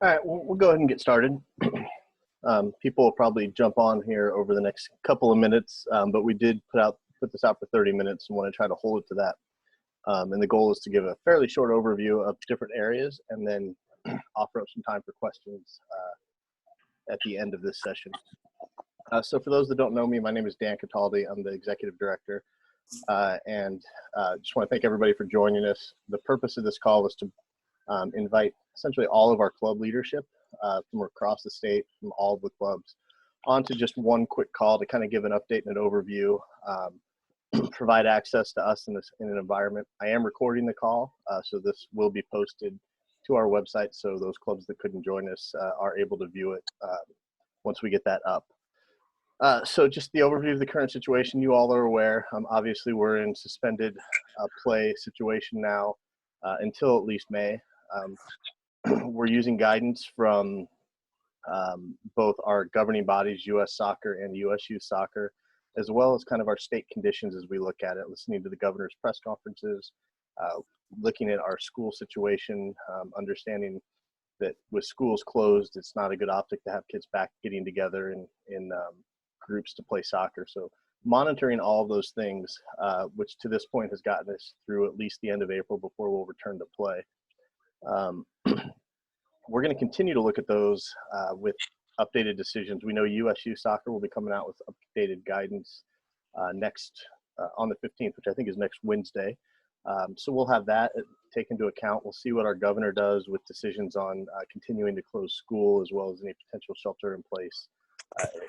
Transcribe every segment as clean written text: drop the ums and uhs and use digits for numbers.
All right, we'll go ahead and get started. People will probably jump on here over the next couple of minutes, but we did put this out for 30 minutes and want to try to hold it to that. And the goal is to give a fairly short overview of different areas and then offer up some time for questions at the end of this session. So for those that don't know me, my name is Dan Cataldi. I'm the executive director, and just want to thank everybody for joining us. The purpose of this call was to invite essentially all of our club leadership from across the state, from all of the clubs, onto just one quick call to kind of give an update and an overview, provide access to us in an environment. I am recording the call, so this will be posted to our website, so those clubs that couldn't join us are able to view it once we get that up. So just the overview of the current situation, you all are aware. Obviously, we're in suspended play situation now until at least May. We're using guidance from both our governing bodies, U.S. Soccer and USU Soccer, as well as kind of our state conditions as we look at it, listening to the governor's press conferences, looking at our school situation, understanding that with schools closed, it's not a good optic to have kids back getting together in groups to play soccer. So monitoring all of those things, which to this point has gotten us through at least the end of April before we'll return to play. We're going to continue to look at those with updated decisions. We know USU Soccer will be coming out with updated guidance next on the 15th, which I think is next Wednesday. So we'll have that taken into account. We'll see what our governor does with decisions on continuing to close school, as well as any potential shelter in place.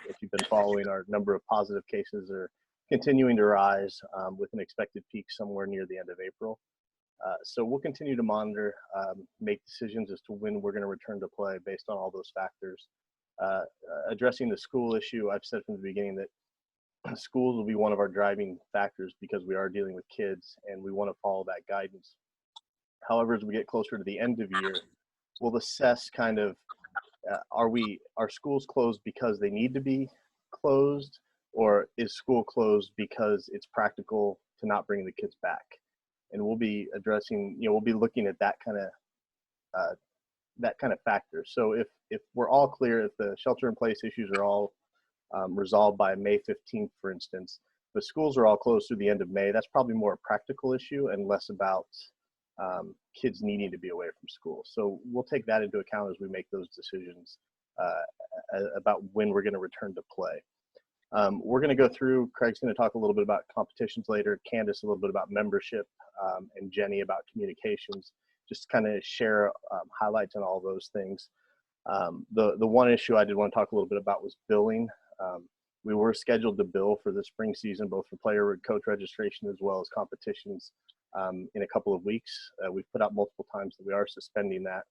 If you've been following, our number of positive cases are continuing to rise with an expected peak somewhere near the end of April. So we'll continue to monitor, make decisions as to when we're going to return to play based on all those factors. Addressing the school issue, I've said from the beginning that schools will be one of our driving factors because we are dealing with kids and we want to follow that guidance. However, as we get closer to the end of the year, we'll assess kind of, are schools closed because they need to be closed, or is school closed because it's practical to not bring the kids back? And we'll be addressing, we'll be looking at that kind of factor. So if we're all clear, if the shelter in place issues are all resolved by May 15th, for instance, the schools are all closed through the end of May, that's probably more a practical issue and less about kids needing to be away from school. So we'll take that into account as we make those decisions about when we're going to return to play. We're going to go through, Craig's going to talk a little bit about competitions later, Candace a little bit about membership, and Jenny about communications, just kind of share highlights on all those things. The one issue I did want to talk a little bit about was billing. We were scheduled to bill for the spring season, both for player and coach registration as well as competitions in a couple of weeks. We've put out multiple times that we are suspending that.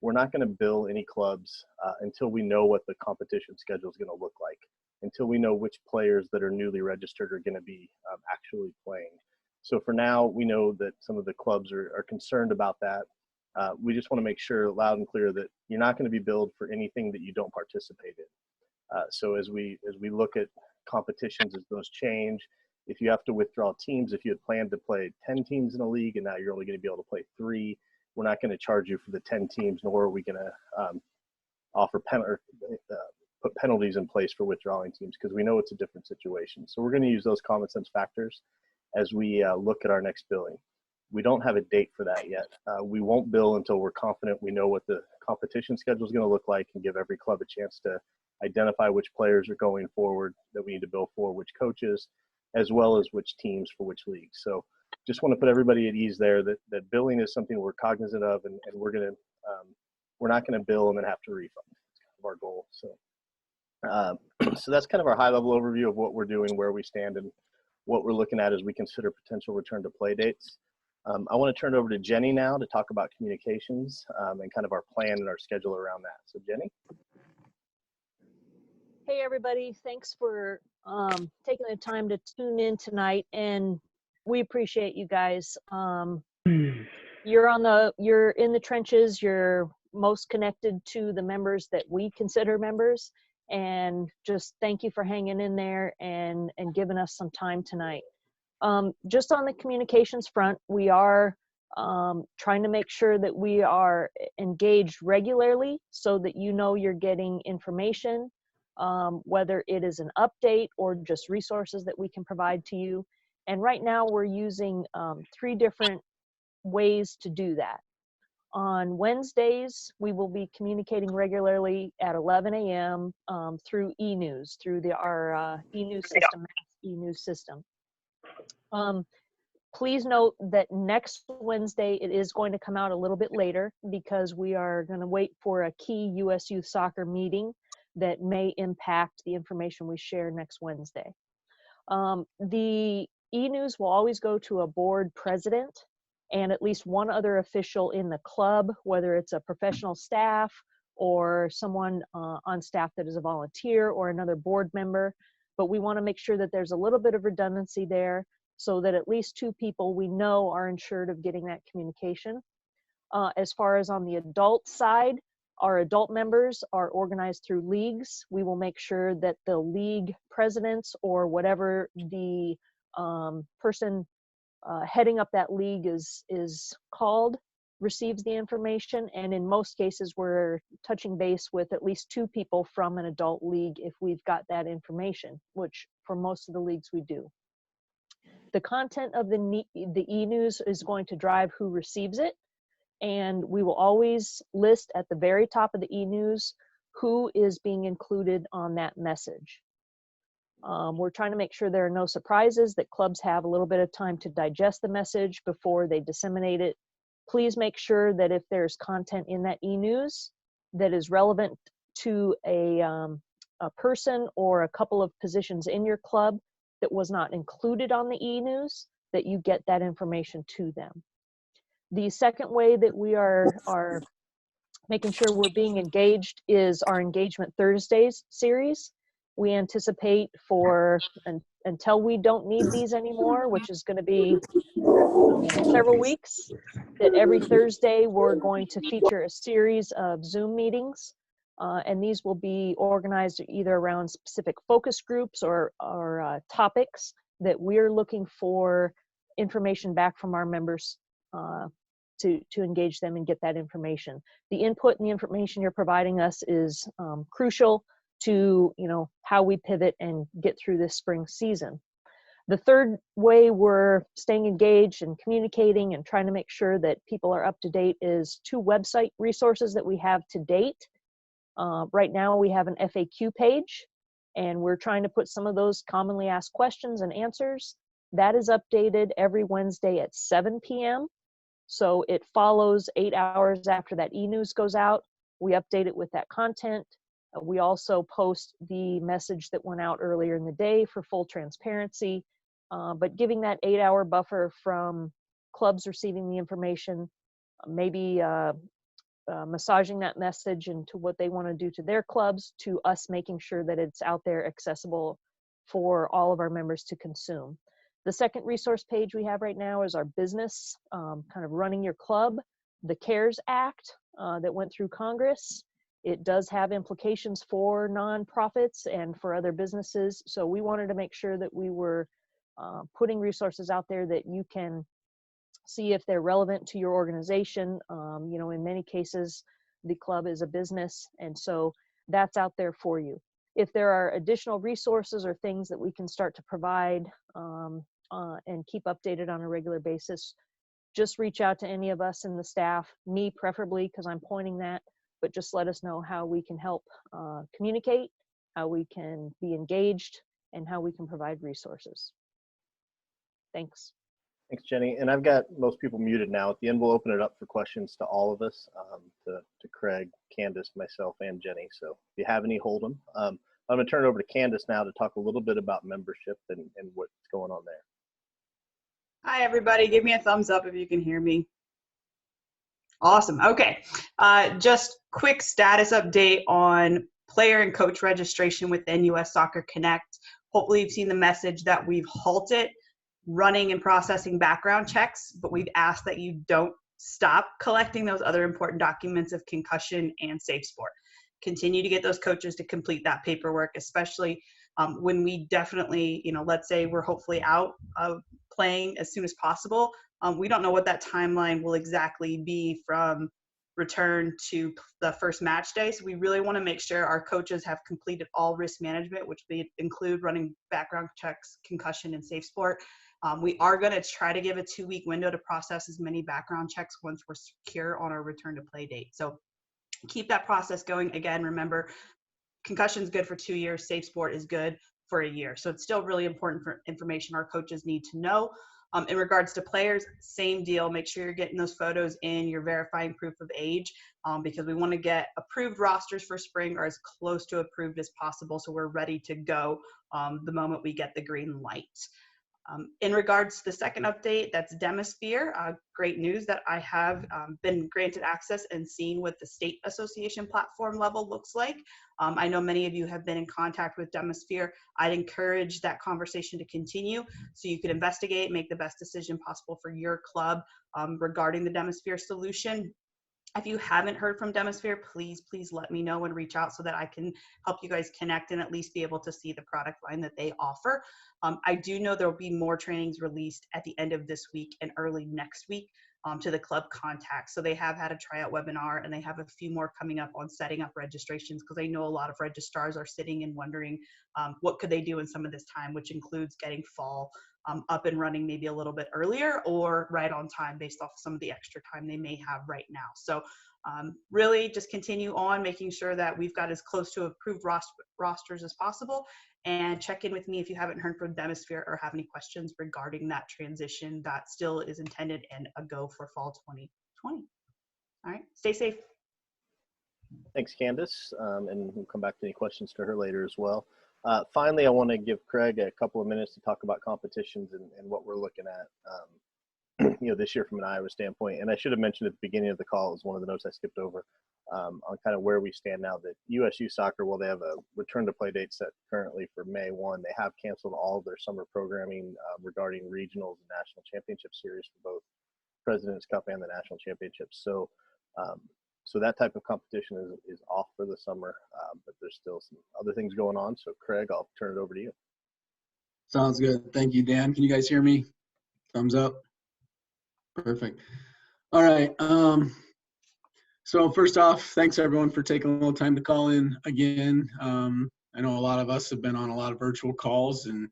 We're not going to bill any clubs until we know what the competition schedule is going to look like, until we know which players that are newly registered are going to be actually playing. So for now, we know that some of the clubs are concerned about that. We just want to make sure loud and clear that you're not going to be billed for anything that you don't participate in. So as we look at competitions, as those change, if you have to withdraw teams, if you had planned to play 10 teams in a league and now you're only going to be able to play 3, we're not going to charge you for the 10 teams, nor are we going to offer put penalties in place for withdrawing teams, because we know it's a different situation. So we're going to use those common sense factors as we look at our next billing. We don't have a date for that yet. We won't bill until we're confident we know what the competition schedule is going to look like and give every club a chance to identify which players are going forward that we need to bill for, which coaches, as well as which teams for which leagues. So just want to put everybody at ease there that billing is something we're cognizant of, and we're not going to bill and then have to refund. It's kind of our goal. So that's kind of our high level overview of what we're doing, where we stand, and what we're looking at as we consider potential return to play dates. I want to turn it over to Jenny now to talk about communications and kind of our plan and our schedule around that. So Jenny. Hey everybody, thanks for taking the time to tune in tonight, and we appreciate you guys. You're in the trenches, you're most connected to the members that we consider members, and just thank you for hanging in there and giving us some time tonight. Just on the communications front, we are trying to make sure that we are engaged regularly so that you know you're getting information, whether it is an update or just resources that we can provide to you. And right now we're using 3 different ways to do that. On Wednesdays, we will be communicating regularly at 11 a.m. Through e-news, through our e-news system, e-news system. Please note that next Wednesday, it is going to come out a little bit later because we are going to wait for a key U.S. Youth Soccer meeting that may impact the information we share next Wednesday. The e-news will always go to a board president and at least one other official in the club, whether it's a professional staff or someone on staff that is a volunteer or another board member. But we want to make sure that there's a little bit of redundancy there so that at least 2 people we know are ensured of getting that communication. As far as on the adult side, our adult members are organized through leagues. We will make sure that the league presidents or whatever the person heading up that league is called receives the information. And in most cases, we're touching base with at least 2 people from an adult league if we've got that information, which for most of the leagues we do. The content of the e-news is going to drive who receives it. And we will always list at the very top of the e-news who is being included on that message. We're trying to make sure there are no surprises, that clubs have a little bit of time to digest the message before they disseminate it. Please make sure that if there's content in that e-news that is relevant to a person or a couple of positions in your club that was not included on the e-news, that you get that information to them. The second way that we are making sure we're being engaged is our Engagement Thursdays series. We anticipate until we don't need these anymore, which is going to be several weeks, that every Thursday we're going to feature a series of Zoom meetings. And these will be organized either around specific focus groups or topics that we're looking for information back from our members to engage them and get that information. The input and the information you're providing us is crucial to how we pivot and get through this spring season. The third way we're staying engaged and communicating and trying to make sure that people are up to date is 2 website resources that we have to date. Right now we have an FAQ page, and we're trying to put some of those commonly asked questions and answers. That is updated every Wednesday at 7 p.m. So it follows 8 hours after that e-news goes out. We update it with that content. We also post the message that went out earlier in the day for full transparency, but giving that 8-hour buffer from clubs receiving the information, maybe massaging that message into what they want to do to their clubs, to us making sure that it's out there accessible for all of our members to consume. The second resource page we have right now is our business, kind of running your club, the CARES Act that went through Congress. It does have implications for nonprofits and for other businesses. So we wanted to make sure that we were putting resources out there that you can see if they're relevant to your organization. In many cases, the club is a business, and so that's out there for you. If there are additional resources or things that we can start to provide and keep updated on a regular basis, just reach out to any of us in the staff, me preferably, because I'm pointing that, but just let us know how we can help communicate, how we can be engaged, and how we can provide resources. Thanks. Thanks, Jenny. And I've got most people muted now. At the end, we'll open it up for questions to all of us, to Craig, Candace, myself, and Jenny. So if you have any, hold them. I'm going to turn it over to Candace now to talk a little bit about membership and what's going on there. Hi, everybody. Give me a thumbs up if you can hear me. Awesome. Okay. Just quick status update on player and coach registration within US Soccer Connect. Hopefully you've seen the message that we've halted running and processing background checks, but we've asked that you don't stop collecting those other important documents of concussion and safe sport. Continue to get those coaches to complete that paperwork, especially when we definitely, let's say we're hopefully out of playing as soon as possible. We don't know what that timeline will exactly be from return to the first match day. So we really want to make sure our coaches have completed all risk management, which may include running background checks, concussion, and safe sport. We are going to try to give a 2-week window to process as many background checks once we're secure on our return to play date. So keep that process going. Again, remember, concussion is good for 2 years. Safe sport is good for a year. So it's still really important for information our coaches need to know. In regards to players, same deal. Make sure you're getting those photos in, you're verifying proof of age, because we want to get approved rosters for spring or as close to approved as possible so we're ready to go the moment we get the green light. In regards to the second update, that's Demisphere. Great news that I have been granted access and seen what the state association platform level looks like. I know many of you have been in contact with Demisphere. I'd encourage that conversation to continue so you can investigate, make the best decision possible for your club regarding the Demisphere solution. If you haven't heard from Demisphere, please let me know and reach out so that I can help you guys connect and at least be able to see the product line that they offer. I do know there will be more trainings released at the end of this week and early next week to the club contacts. So they have had a tryout webinar and they have a few more coming up on setting up registrations, because I know a lot of registrars are sitting and wondering what could they do in some of this time, which includes getting fall up and running maybe a little bit earlier or right on time based off some of the extra time they may have right now. So really just continue on making sure that we've got as close to approved rosters as possible, and check in with me if you haven't heard from Demisphere or have any questions regarding that transition that still is intended and a go for fall 2020. All right, stay safe. Thanks, Candace, and we'll come back to any questions to her later as well. Finally, I want to give Craig a couple of minutes to talk about competitions and what we're looking at, this year from an Iowa standpoint. And I should have mentioned at the beginning of the call, it was one of the notes I skipped over, on kind of where we stand now. That USU Soccer, well, they have a return to play date set currently for May 1. They have canceled all of their summer programming regarding regionals and national championship series for both President's Cup and the national championships. So that type of competition is off for the summer, but there's still some other things going on. So Craig, I'll turn it over to you. Sounds good. Thank you, Dan. Can you guys hear me? Thumbs up. Perfect. All right. So first off, thanks everyone for taking a little time to call in again. I know a lot of us have been on a lot of virtual calls, and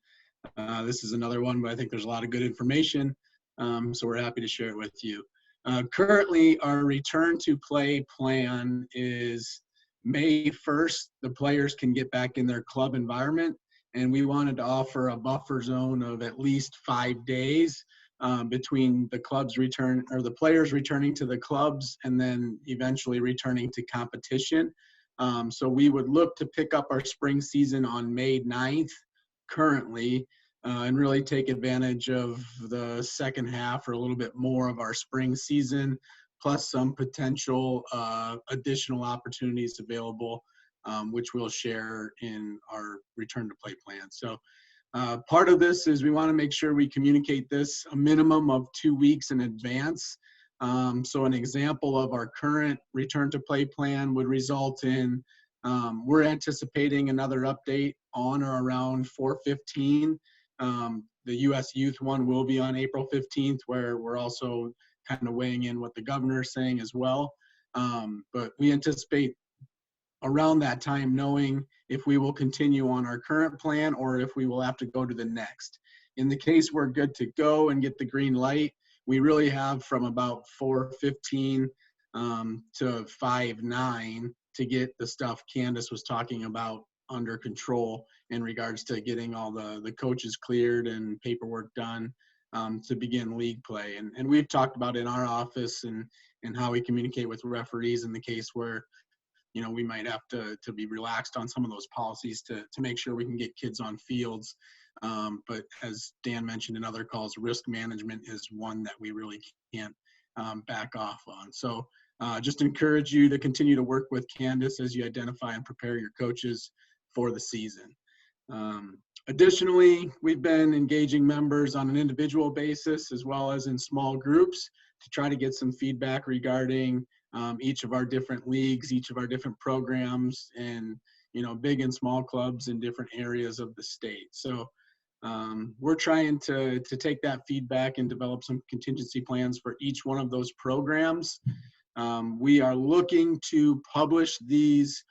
this is another one, but I think there's a lot of good information. So we're happy to share it with you. Currently, our return to play plan is May 1st. The players can get back in their club environment, and we wanted to offer a buffer zone of at least 5 days between the club's return, or the players returning to the clubs and then eventually returning to competition. So we would look to pick up our spring season on May 9th currently, and really take advantage of the second half or a little bit more of our spring season, plus some potential additional opportunities available, which we'll share in our return to play plan. So part of this is we want to make sure we communicate this a minimum of 2 weeks in advance. So an example of our current return to play plan would result in, we're anticipating another update on or around 4/15. The U.S. Youth one will be on April 15th, where we're also kind of weighing in what the governor's saying as well. But we anticipate around that time knowing if we will continue on our current plan or if we will have to go to the next. In the case we're good to go and get the green light, we really have from about 4/15 to 5/9 to get the stuff Candace was talking about under control in regards to getting all the coaches cleared and paperwork done to begin league play. And we've talked about in our office and how we communicate with referees in the case where, we might have to be relaxed on some of those policies to make sure we can get kids on fields. But as Dan mentioned in other calls, risk management is one that we really can't back off on. So just encourage you to continue to work with Candace as you identify and prepare your coaches for the season. Additionally, we've been engaging members on an individual basis as well as in small groups to try to get some feedback regarding each of our different leagues, each of our different programs, and big and small clubs in different areas of the state. So We're trying to take that feedback and develop some contingency plans for each one of those programs. We are looking to publish these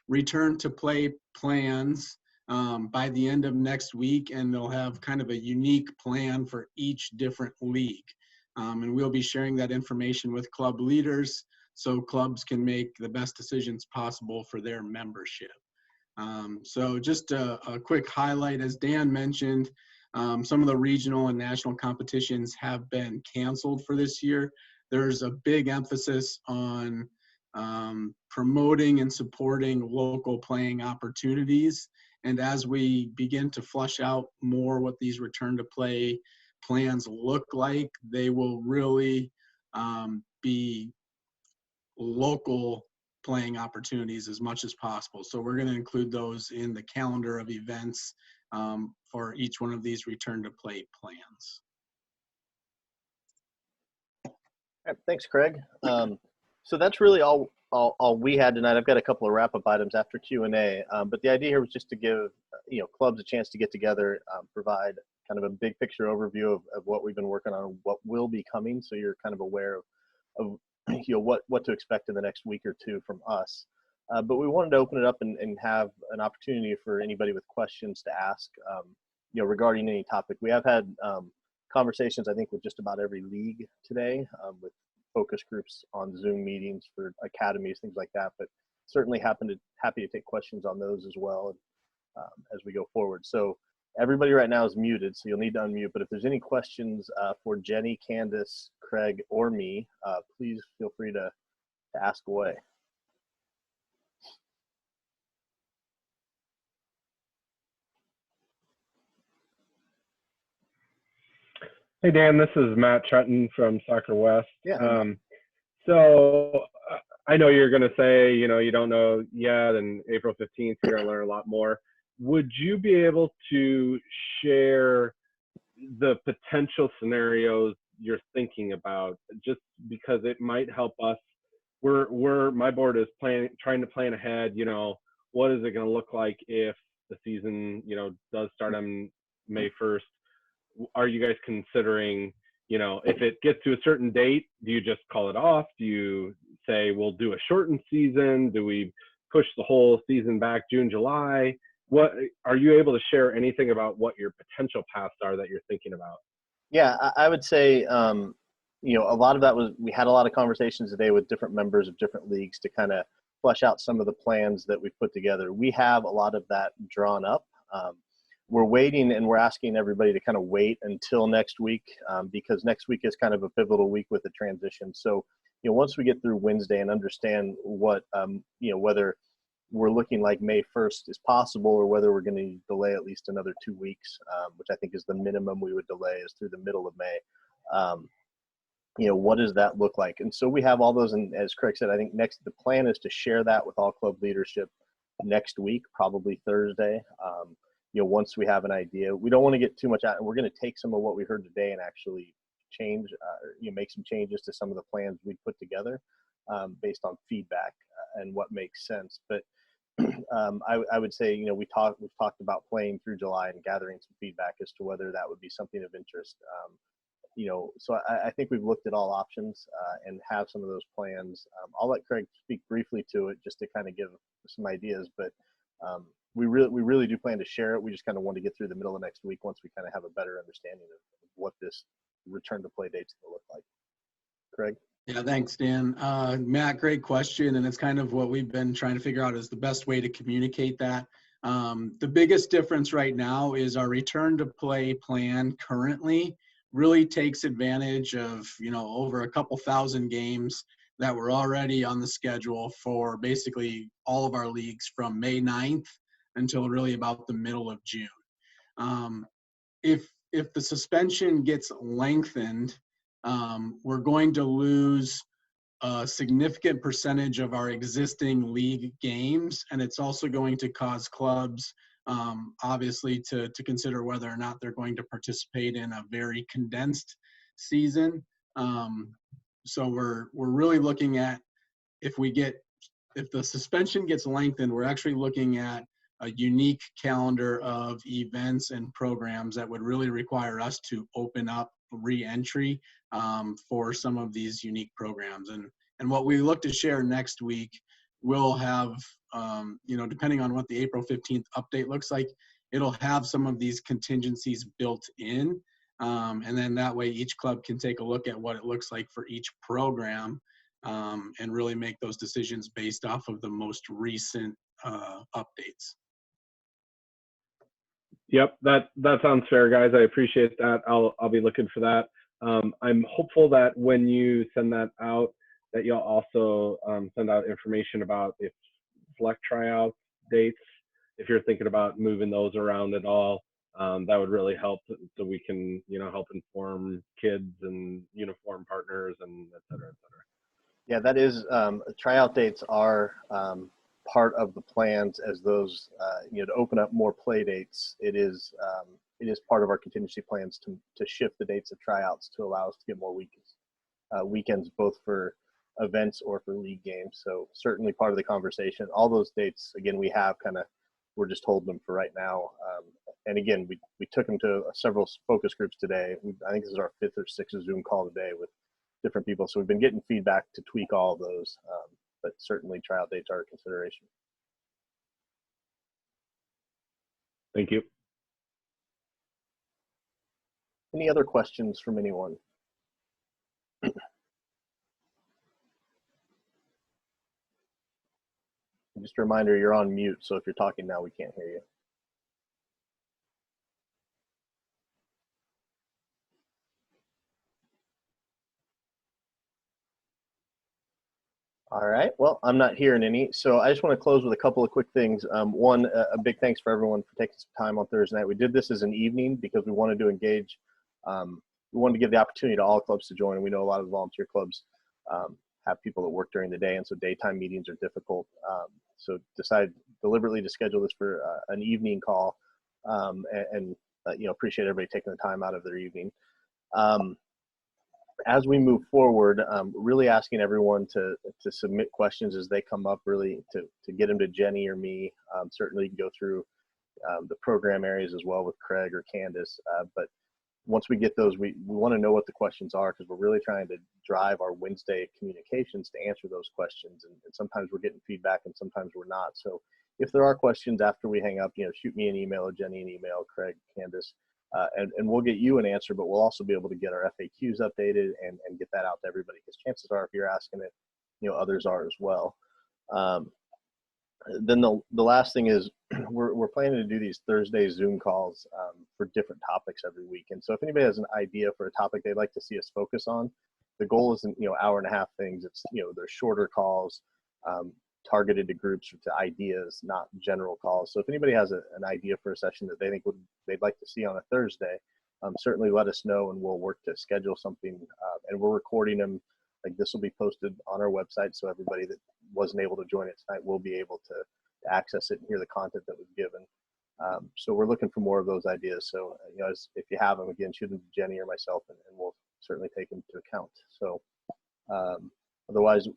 return to play plans by the end of next week, and they'll have kind of a unique plan for each different league. And we'll be sharing that information with club leaders so clubs can make the best decisions possible for their membership. So just a quick highlight, as Dan mentioned, some of the regional and national competitions have been canceled for this year. There's a big emphasis on promoting and supporting local playing opportunities. And as we begin to flush out more what these return to play plans look like, they will really be local playing opportunities as much as possible. So we're going to include those in the calendar of events for each one of these return to play plans. All right, thanks, Craig. So that's really all we had tonight. I've got a couple of wrap-up items after Q&A, but the idea here was just to give clubs a chance to get together, provide kind of a big picture overview of what we've been working on, what will be coming, so you're kind of aware of what to expect in the next week or two from us. But we wanted to open it up and have an opportunity for anybody with questions to ask, regarding any topic. We have had conversations, I think, with just about every league today, with focus groups on Zoom meetings for academies, things like that. But certainly happy to take questions on those as well as we go forward. So everybody right now is muted, so you'll need to unmute. But if there's any questions for Jenny, Candace, Craig, or me, please feel free to ask away. Hey, Dan, this is Matt Trenton from Soccer West. Yeah. So I know you're going to say, you don't know yet, and April 15th, you're going to learn a lot more. Would you be able to share the potential scenarios you're thinking about, just because it might help us? My board is trying to plan ahead. What is it going to look like if the season, does start on May 1st? Are you guys considering, if it gets to a certain date, do you just call it off? Do you say we'll do a shortened season? Do we push the whole season back June, July? What are you able to share anything about what your potential paths are that you're thinking about? Yeah, I would say, a lot of that we had a lot of conversations today with different members of different leagues to kind of flesh out some of the plans that we've put together. We have a lot of that drawn up. We're waiting, and we're asking everybody to kind of wait until next week, because next week is kind of a pivotal week with the transition. So, once we get through Wednesday and understand what, whether we're looking like May 1st is possible, or whether we're going to delay at least another 2 weeks, which I think is the minimum we would delay, is through the middle of May. What does that look like? And so we have all those, and as Craig said, I think the plan is to share that with all club leadership next week, probably Thursday. Once we have an idea, we don't want to get too much out, and we're going to take some of what we heard today and actually change, make some changes to some of the plans we put together based on feedback and what makes sense. But I would say, we've talked about playing through July and gathering some feedback as to whether that would be something of interest. So I think we've looked at all options and have some of those plans. I'll let Craig speak briefly to it just to kind of give some ideas, but we really do plan to share it. We just kind of want to get through the middle of next week once we kind of have a better understanding of what this return to play date's going to look like. Craig? Yeah, thanks, Dan. Matt, great question. And it's kind of what we've been trying to figure out is the best way to communicate that. The biggest difference right now is our return to play plan currently really takes advantage of, over a couple thousand games that were already on the schedule for basically all of our leagues from May 9th until really about the middle of June. If the suspension gets lengthened, we're going to lose a significant percentage of our existing league games, and it's also going to cause clubs, obviously, to consider whether or not they're going to participate in a very condensed season. So we're really looking at if the suspension gets lengthened, we're actually looking at a unique calendar of events and programs that would really require us to open up re-entry for some of these unique programs. And what we look to share next week will have, depending on what the April 15th update looks like, it'll have some of these contingencies built in. And then that way each club can take a look at what it looks like for each program and really make those decisions based off of the most recent updates. Yep, that sounds fair, guys. I appreciate that. I'll be looking for that. I'm hopeful that when you send that out, that you'll also send out information about if select tryout dates, if you're thinking about moving those around at all. That would really help, so we can, help inform kids and uniform partners and et cetera, et cetera. Yeah, that is, tryout dates are part of the plans as those, to open up more play dates. It is part of our contingency plans to shift the dates of tryouts to allow us to get more weekends, both for events or for league games. So certainly part of the conversation. All those dates, again, we have we're just holding them for right now. And again, we took them to several focus groups today. I think this is our 5th or 6th Zoom call today with different people. So we've been getting feedback to tweak all of those, but certainly tryout dates are a consideration. Thank you. Any other questions from anyone? Just a reminder, you're on mute, so if you're talking now, we can't hear you. All right, well, I'm not hearing any, so I just want to close with a couple of quick things. One, a big thanks for everyone for taking some time on Thursday night. We did this as an evening because we wanted to engage. We wanted to give the opportunity to all clubs to join, and we know a lot of the volunteer clubs have people that work during the day, and so daytime meetings are difficult. So decided deliberately to schedule this for an evening call, and appreciate everybody taking the time out of their evening. As we move forward, really asking everyone to submit questions as they come up, really to get them to Jenny or me. Certainly you can go through the program areas as well with Craig or Candace, but once we get those, we want to know what the questions are, because we're really trying to drive our Wednesday communications to answer those questions. And sometimes we're getting feedback and sometimes we're not. So if there are questions after we hang up, shoot me an email or Jenny an email, Craig, Candace, and we'll get you an answer, but we'll also be able to get our FAQs updated and get that out to everybody, because chances are if you're asking it, others are as well. Then the last thing is we're planning to do these Thursday Zoom calls for different topics every week. And so if anybody has an idea for a topic they'd like to see us focus on, the goal isn't, hour and a half things. It's, they're shorter calls targeted to groups or to ideas, not general calls. So if anybody has an idea for a session that they think they'd like to see on a Thursday, certainly let us know and we'll work to schedule something. And we're recording them. Like, this will be posted on our website, so everybody that wasn't able to join it tonight will be able to access it and hear the content that was given. So we're looking for more of those ideas. So, if you have them, again, shoot them to Jenny or myself, and we'll certainly take them into account. So otherwise,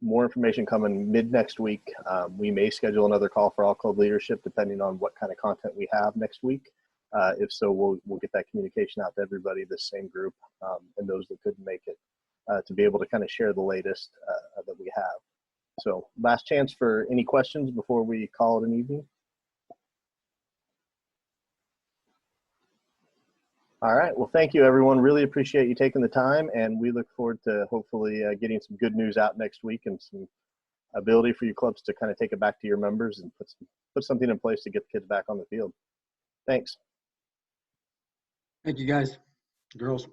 more information coming mid next week. We may schedule another call for all club leadership, depending on what kind of content we have next week. If so, we'll get that communication out to everybody, the same group, and those that couldn't make it, to be able to kind of share the latest that we have. So last chance for any questions before we call it an evening. All right, well, thank you everyone. Really appreciate you taking the time, and we look forward to hopefully getting some good news out next week and some ability for you clubs to kind of take it back to your members and put something in place to get the kids back on the field. Thanks. Thank you, guys, girls.